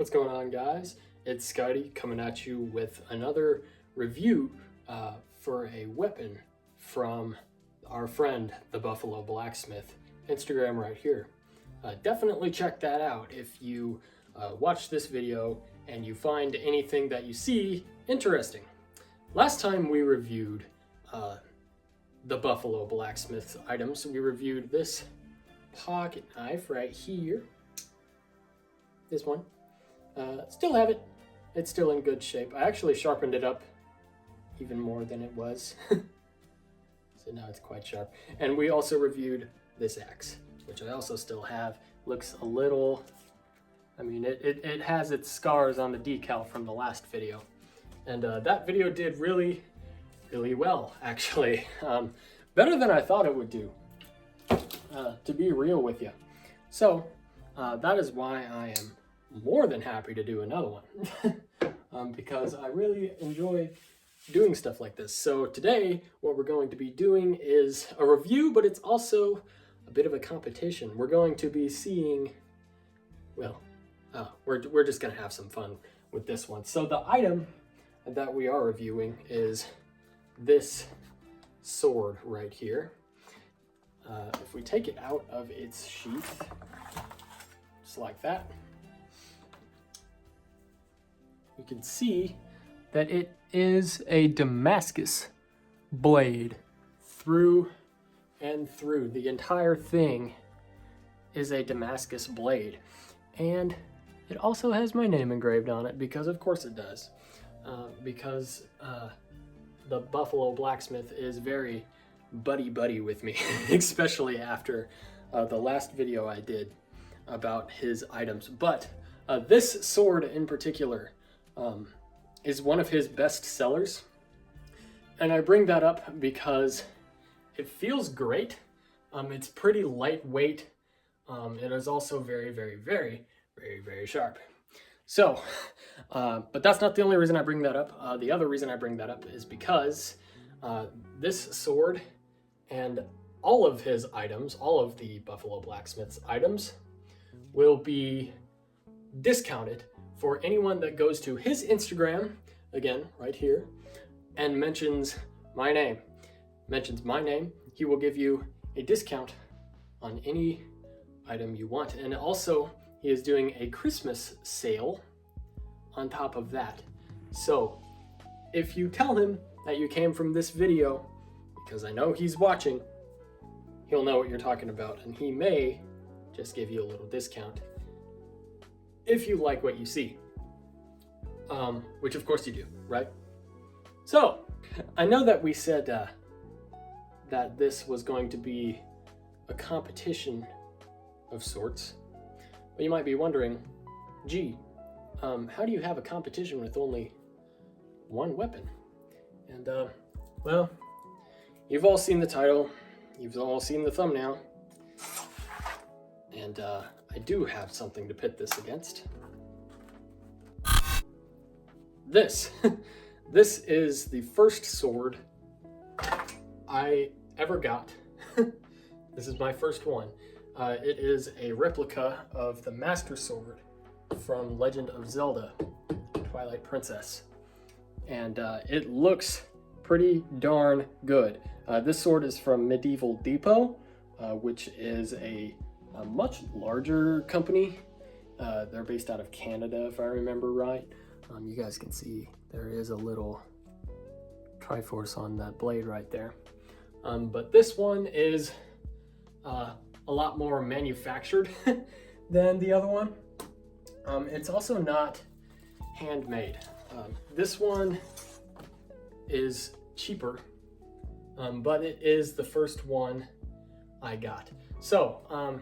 What's going on, guys? It's Scotty coming at you with another review for a weapon from our friend, the Buffalo Blacksmith. Instagram right here. Definitely check that out if you watch this video and you find anything that you see interesting. Last time we reviewed the Buffalo Blacksmith items, we reviewed this pocket knife right here. This one. Still have it. It's still in good shape. I actually sharpened it up even more than it was. So now it's quite sharp. And we also reviewed this axe, which I also still have. Looks a little, I mean, it has its scars on the decal from the last video. And that video did really well, actually. Better than I thought it would do, to be real with you. So that is why I am more than happy to do another one because I really enjoy doing stuff like this. So today what we're going to be doing is a review, but it's also a bit of a competition. We're going to be seeing, well, we're just gonna have some fun with this one. So the item that we are reviewing is this sword right here. If we take it out of its sheath, just like that, you can see that it is a Damascus blade through and through. The entire thing is a Damascus blade. And it also has my name engraved on it, because of course it does. Because the Buffalo Blacksmith is very buddy with me, especially after the last video I did about his items. But this sword in particular is one of his best sellers. And I bring that up because it feels great. It's pretty lightweight. It is also very sharp. So, but that's not the only reason I bring that up. The other reason I bring that up is because this sword and all of his items, all of the Buffalo Blacksmith's items, will be discounted for anyone that goes to his Instagram, again, right here, and mentions my name. He will give you a discount on any item you want. And also, he is doing a Christmas sale on top of that. So if you tell him that you came from this video, because I know he's watching, he'll know what you're talking about, and he may just give you a little discount if you like what you see. Which of course you do, right? So I know that we said that this was going to be a competition of sorts, but you might be wondering, gee, how do you have a competition with only one weapon? And well, you've all seen the title, you've all seen the thumbnail, and I do have something to pit this against. This is the first sword I ever got. This is my first one. It is a replica of the Master Sword from Legend of Zelda, Twilight Princess. And it looks pretty darn good. This sword is from Medieval Depot, which is a much larger company. They're based out of Canada, if I remember right. You guys can see there is a little Triforce on that blade right there. But this one is a lot more manufactured than the other one. It's also not handmade. This one is cheaper, but it is the first one I got. So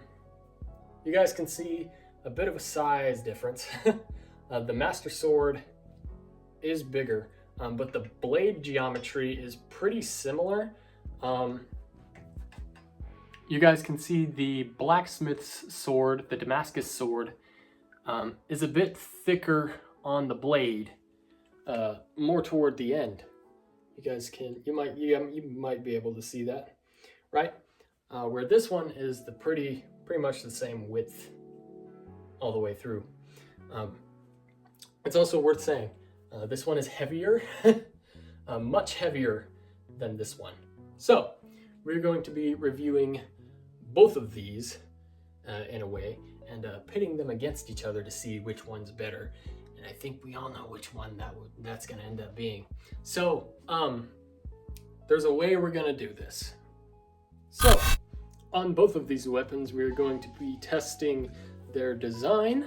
you guys can see a bit of a size difference. The Master Sword is bigger, but the blade geometry is pretty similar. You guys can see the Blacksmith's sword, the Damascus sword, is a bit thicker on the blade, more toward the end. You guys can, you might be able to see that, right? Where this one is pretty much the same width all the way through. It's also worth saying, this one is heavier, much heavier than this one. So we're going to be reviewing both of these in a way, and pitting them against each other to see which one's better. And I think we all know which one that's gonna end up being. So there's a way we're gonna do this. So on both of these weapons, we're going to be testing their design,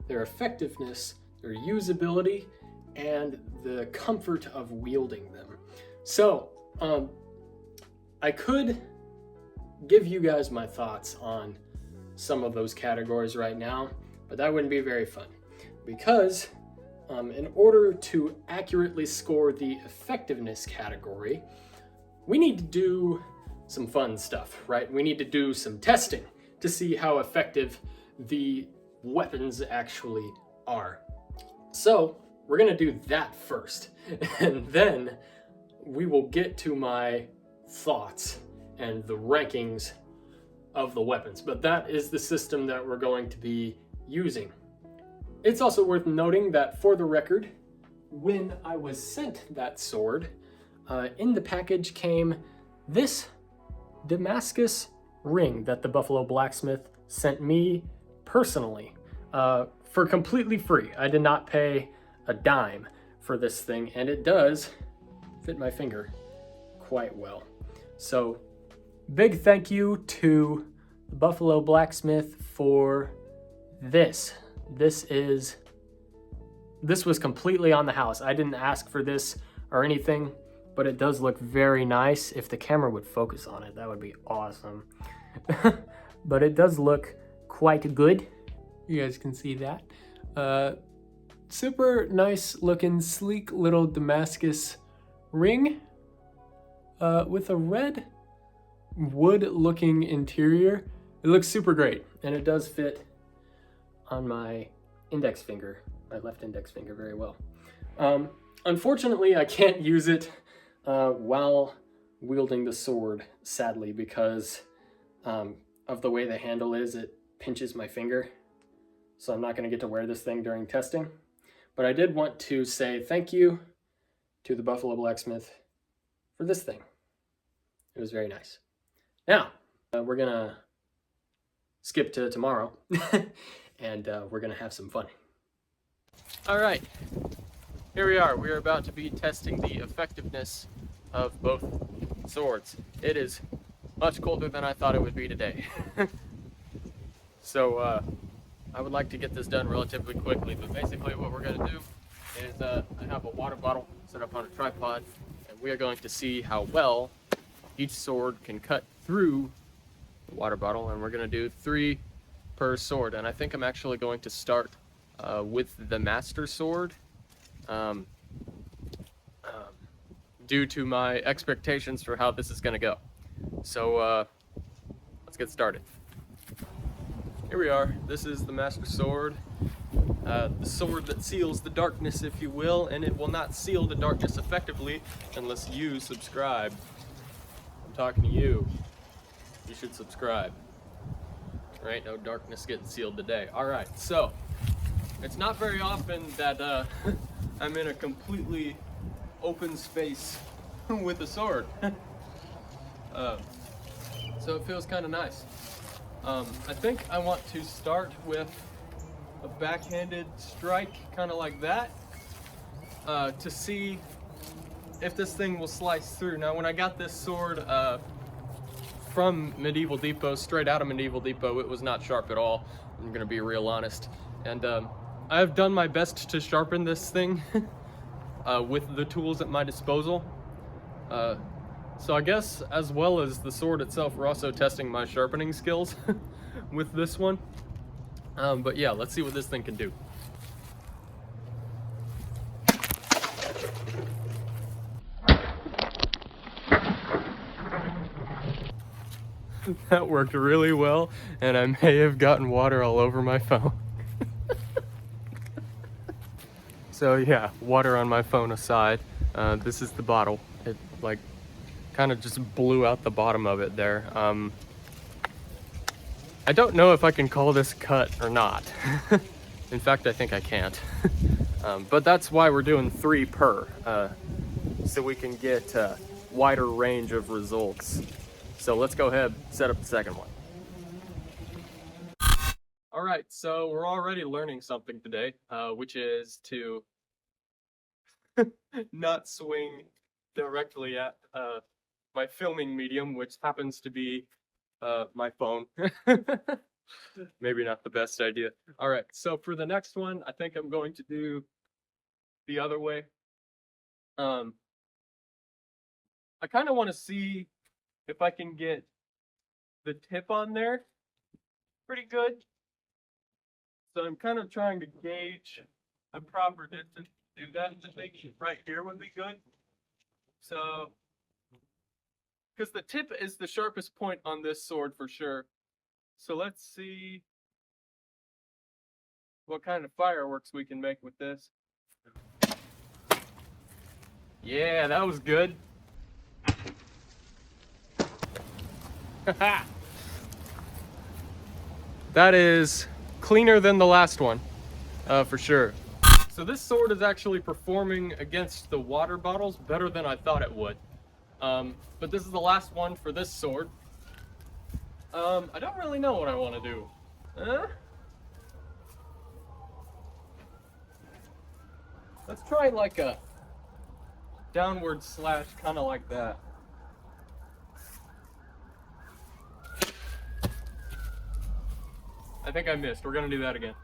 their effectiveness, their usability, and the comfort of wielding them. So I could give you guys my thoughts on some of those categories right now, but that wouldn't be very fun, because in order to accurately score the effectiveness category, we need to do some fun stuff, right? We need to do some testing to see how effective the weapons actually are. So we're gonna do that first, and then we will get to my thoughts and the rankings of the weapons. But that is the system that we're going to be using. It's also worth noting that, for the record, when I was sent that sword, in the package came this Damascus ring that the Buffalo Blacksmith sent me personally for completely free. I did not pay a dime for this thing, and it does fit my finger quite well. So big thank you to the Buffalo Blacksmith for this. This was completely on the house. I didn't ask for this or anything, but it does look very nice. If the camera would focus on it, that would be awesome. But it does look quite good. You guys can see that. Super nice looking, sleek little Damascus ring with a red wood looking interior. It looks super great, and it does fit on my index finger, my left index finger, very well. Unfortunately, I can't use it while wielding the sword, sadly, because of the way the handle is. It pinches my finger, so I'm not going to get to wear this thing during testing. But I did want to say thank you to the Buffalo Blacksmith for this thing. It was very nice. Now, we're going to skip to tomorrow, and we're going to have some fun. All right, here we are. We are about to be testing the effectiveness of both swords. It is much colder than I thought it would be today. So I would like to get this done relatively quickly, but basically what we're going to do is I have a water bottle set up on a tripod, and we are going to see how well each sword can cut through the water bottle, and we're going to do 3 per sword. And I think I'm actually going to start with the Master Sword, due to my expectations for how this is going to go. So let's get started. Here we are. This is the Master Sword, the sword that seals the darkness, if you will, and it will not seal the darkness effectively unless you subscribe. I'm talking to you. You should subscribe. Right? No darkness getting sealed today. All right, so it's not very often that I'm in a completely open space with a sword. So it feels kind of nice. I think I want to start with a backhanded strike, kind of like that, to see if this thing will slice through. Now, when I got this sword from Medieval Depot, straight out of Medieval Depot, it was not sharp at all. I'm gonna be real honest. And I've done my best to sharpen this thing with the tools at my disposal. So I guess, as well as the sword itself, we're also testing my sharpening skills with this one. But yeah, let's see what this thing can do. That worked really well, and I may have gotten water all over my phone. So yeah, water on my phone aside, this is the bottle. It like kind of just blew out the bottom of it there. I don't know if I can call this cut or not. In fact, I think I can't. But that's why we're doing 3 per, so we can get a wider range of results. So let's go ahead and set up the second one. All right, so we're already learning something today, which is to not swing directly at my filming medium, which happens to be my phone. Maybe not the best idea. All right, so for the next one, I think I'm going to do the other way. I kind of want to see if I can get the tip on there pretty good. So I'm kind of trying to gauge a proper distance to do that. I think right here would be good. So, because the tip is the sharpest point on this sword for sure. So let's see what kind of fireworks we can make with this. Yeah, that was good. That is cleaner than the last one, for sure. So this sword is actually performing against the water bottles better than I thought it would. But this is the last one for this sword. I don't really know what I want to do. Let's try like a downward slash, kind of like that. I think I missed. We're gonna do that again.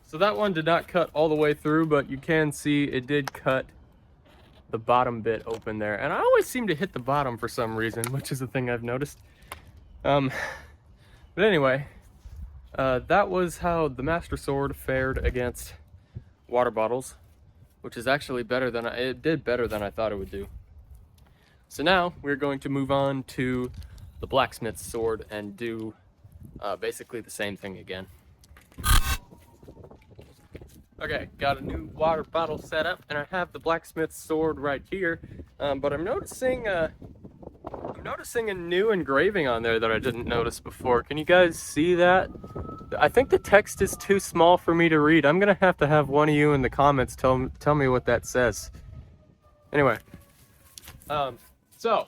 So that one did not cut all the way through, but you can see it did cut the bottom bit open there. And I always seem to hit the bottom for some reason, which is a thing I've noticed. But anyway, that was how the Master Sword fared against water bottles, which is actually better than it did better than I thought it would do. So now we're going to move on to the Blacksmith Sword and do basically the same thing again. Okay, got a new water bottle set up, and I have the Blacksmith Sword right here. But I'm noticing a new engraving on there that I didn't notice before. Can you guys see that? I think the text is too small for me to read. I'm gonna have to have one of you in the comments tell me what that says. Anyway, so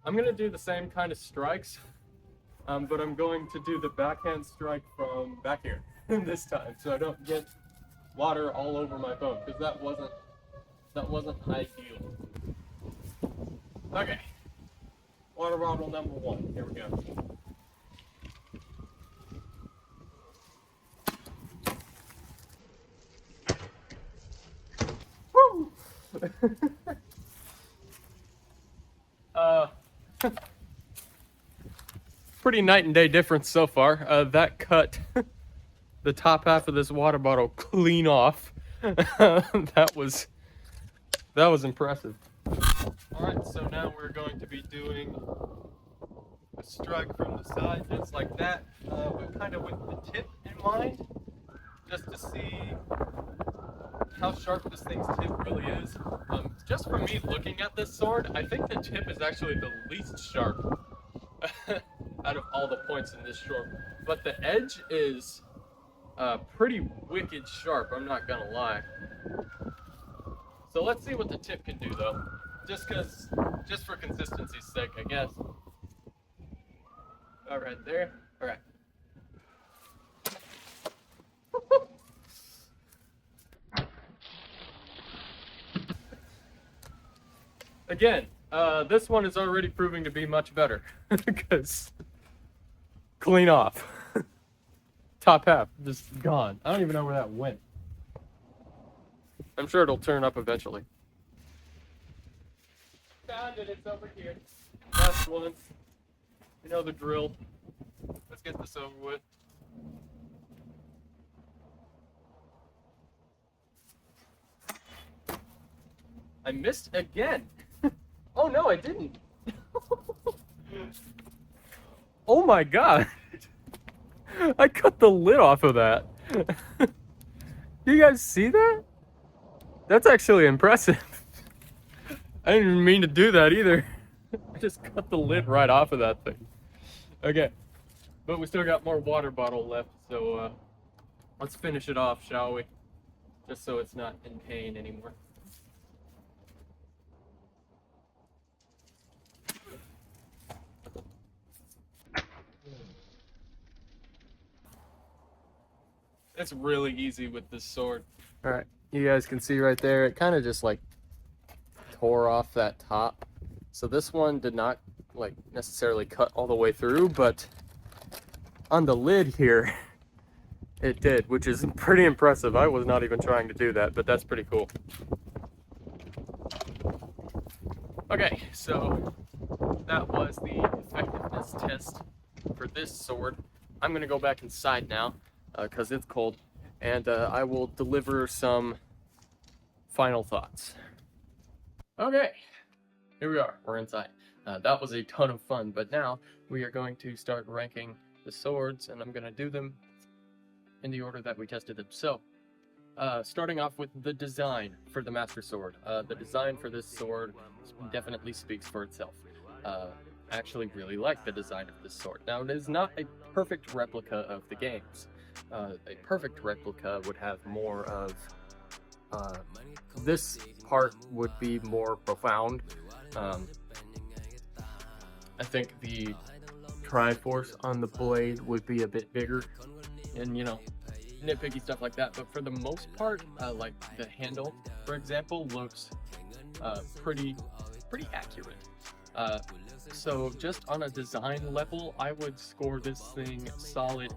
I'm gonna do the same kind of strikes, but I'm going to do the backhand strike from back here this time, so I don't get water all over my phone, because that wasn't ideal. Okay, water bottle number 1. Here we go. Woo! Pretty night and day difference so far. That cut the top half of this water bottle clean off. that was impressive. All right, so now we're going to be doing a strike from the side, just like that, but kind of with the tip in mind, just to see how sharp this thing's tip really is. Just from me looking at this sword, I think the tip is actually the least sharp out of all the points in this sword. But the edge is pretty wicked sharp, I'm not gonna lie. So let's see what the tip can do though. Just for consistency's sake, I guess. All right, there. All right. Again, this one is already proving to be much better because clean off. Top half just gone. I don't even know where that went. I'm sure it'll turn up eventually. Found it, it's over here. Last one. You know the drill. Let's get this over with. I missed again. Oh no, I didn't. Oh my god. I cut the lid off of that. You guys see that? That's actually impressive. I didn't even mean to do that either. I just cut the lid right off of that thing. Okay, but we still got more water bottle left, so let's finish it off, shall we? Just so it's not in pain anymore. It's really easy with this sword. All right, you guys can see right there, it kind of just like tore off that top. So this one did not like necessarily cut all the way through, but on the lid here, it did, which is pretty impressive. I was not even trying to do that, but that's pretty cool. Okay, so that was the effectiveness test for this sword. I'm gonna go back inside now, because it's cold, and I will deliver some final thoughts. Okay, here we are, we're inside. That was a ton of fun, but now we are going to start ranking the swords, and I'm gonna do them in the order that we tested them. So, starting off with the design for the Master Sword. The design for this sword definitely speaks for itself. I actually really like the design of this sword. Now, it is not a perfect replica of the games. A perfect replica would have more of this part would be more profound. I think the Triforce on the blade would be a bit bigger, and you know, nitpicky stuff like that. But for the most part, like the handle, for example, looks pretty accurate. So just on a design level, I would score this thing solid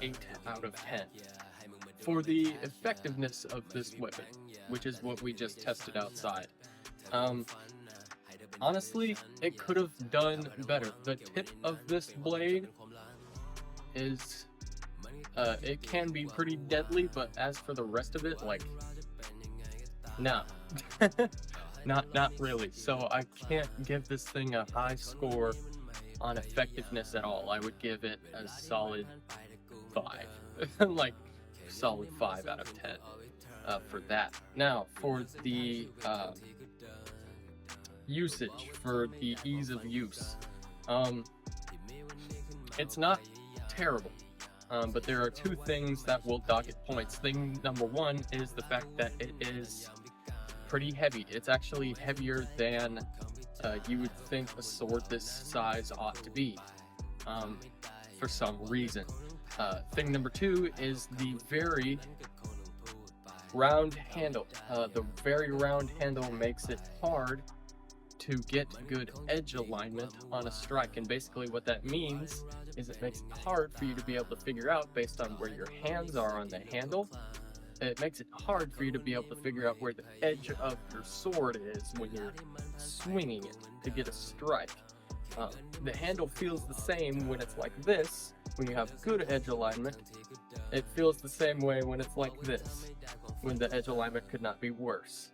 8 out of 10. For the effectiveness of this weapon, which is what we just tested outside, honestly, it could have done better. The tip of this blade is, it can be pretty deadly, but as for the rest of it, like, nah. Not really. So I can't give this thing a high score on effectiveness at all. I would give it a solid 5. Like, solid 5 out of 10 for that. Now, for the usage, for the ease of use, it's not terrible, but there are two things that will dock it points. Thing number one is the fact that it is pretty heavy. It's actually heavier than you would think a sword this size ought to be, for some reason. Thing number two is the very round handle. The very round handle makes it hard to get good edge alignment on a strike, and basically what that means is it makes it hard for you to be able to figure out, based on where your hands are on the handle, it makes it hard for you to be able to figure out where the edge of your sword is when you're swinging it to get a strike. The handle feels the same when it's like this, when you have good edge alignment. It feels the same way when it's like this, when the edge alignment could not be worse.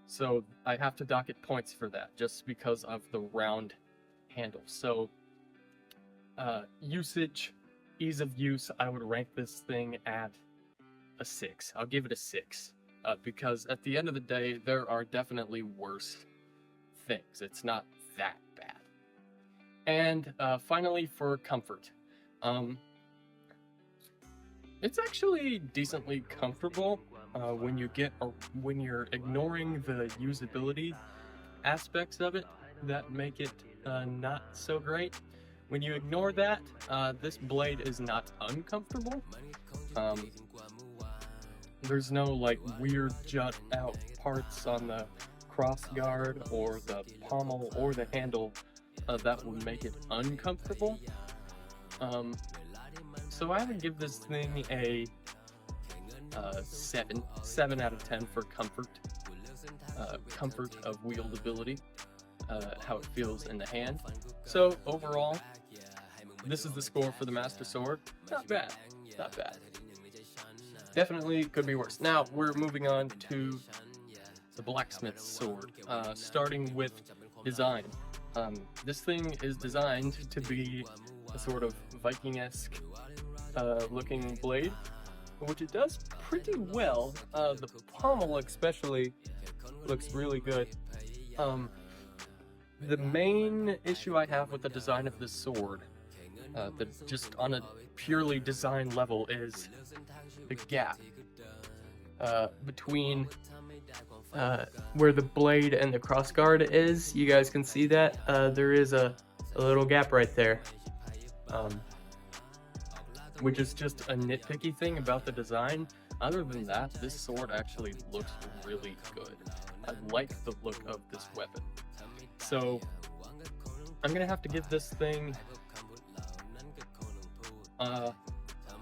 So I have to dock it points for that, just because of the round handle. So usage, ease of use, I would rank this thing at a 6. I'll give it a 6, because at the end of the day, there are definitely worse things. It's not that bad. And finally, for comfort, it's actually decently comfortable when you're ignoring the usability aspects of it that make it not so great. When you ignore that, this blade is not uncomfortable. There's no like weird jut out parts on the cross guard or the pommel or the handle that would make it uncomfortable. So I would give this thing a 7 out of 10 for comfort. Comfort of wieldability, how it feels in the hand. So overall, this is the score for the Master Sword. Not bad, not bad. Definitely could be worse. Now we're moving on to the Blacksmith Sword, starting with design. This thing is designed to be a sort of Viking-esque looking blade, which it does pretty well. The pommel especially looks really good. The main issue I have with the design of this sword, just on a purely design level, is the gap between where the blade and the crossguard is. You guys can see that there is a little gap right there, which is just a nitpicky thing about the design. Other than that, this sword actually looks really good. I like the look of this weapon. So I'm gonna have to give this thing,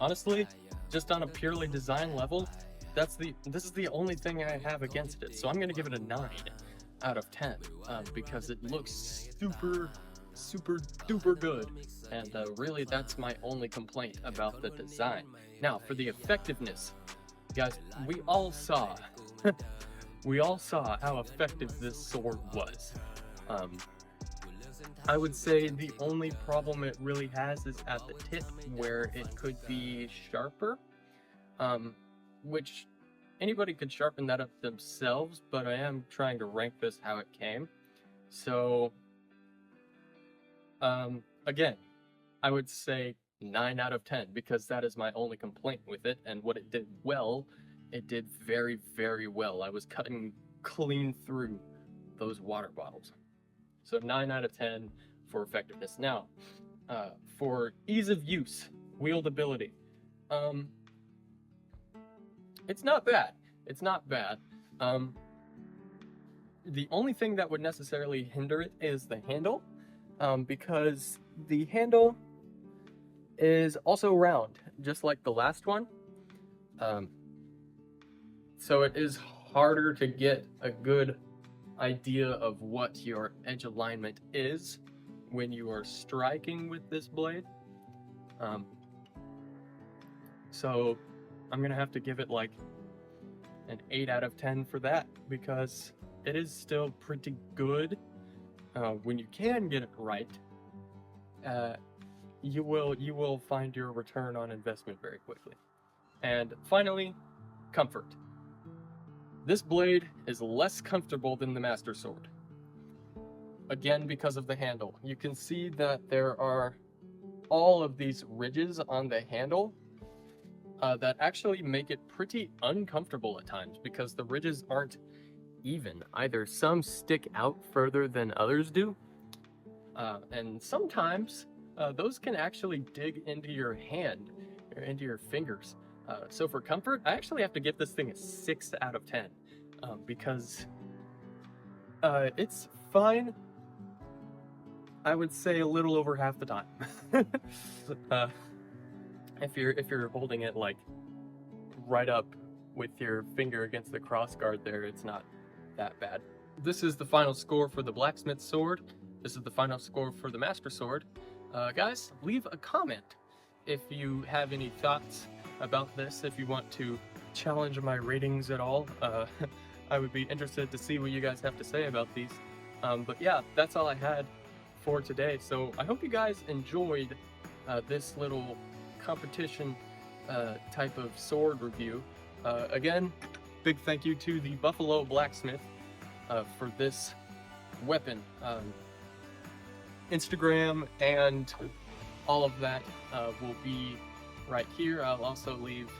honestly, just on a purely design level, this is the only thing I have against it. So I'm gonna give it a 9 out of 10 because it looks super duper good, and really that's my only complaint about the design. Now for the effectiveness, guys, we all saw how effective this sword was. I would say the only problem it really has is at the tip, where it could be sharper, which anybody could sharpen that up themselves, but I am trying to rank this how it came. So again, I would say 9 out of 10 because that is my only complaint with it, and what it did well, it did very well. I was cutting clean through those water bottles. So 9 out of 10 for effectiveness. Now, for ease of use, wieldability, it's not bad. It's not bad. The only thing that would necessarily hinder it is the handle, because the handle is also round, just like the last one. So it is harder to get a good idea of what your edge alignment is when you are striking with this blade. So I'm gonna have to give it like an 8 out of 10 for that, because it is still pretty good. When you can get it right, you will find your return on investment very quickly. And finally, comfort. This blade is less comfortable than the Master Sword. Again, because of the handle. You can see that there are all of these ridges on the handle that actually make it pretty uncomfortable at times, because the ridges aren't even either. Some stick out further than others do, and sometimes those can actually dig into your hand or into your fingers. So for comfort, I actually have to give this thing a 6 out of 10 because it's fine. I would say a little over half the time. If you're holding it like right up with your finger against the crossguard there, it's not that bad. This is the final score for the Blacksmith Sword. This is the final score for the Master Sword. Guys, leave a comment if you have any thoughts about this, if you want to challenge my ratings at all. I would be interested to see what you guys have to say about these. But yeah, that's all I had for today. So I hope you guys enjoyed this little competition type of sword review. Again, big thank you to the Buffalo Blacksmith for this weapon. Instagram and all of that will be right here. I'll also leave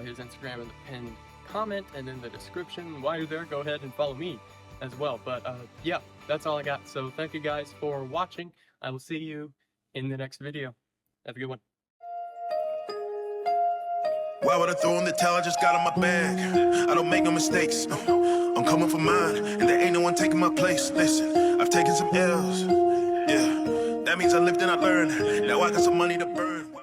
his Instagram in the pinned comment and in the description. While you're there, go ahead and follow me as well. But yeah, that's all I got. So thank you guys for watching. I will see you in the next video. Have a good one. Why would I throw in the towel? I just got on my bag. I don't make no mistakes. I'm coming for mine, and there ain't no one taking my place. Listen, I've taken some L's. Yeah, that means I lived and I learned. Now I got some money to burn.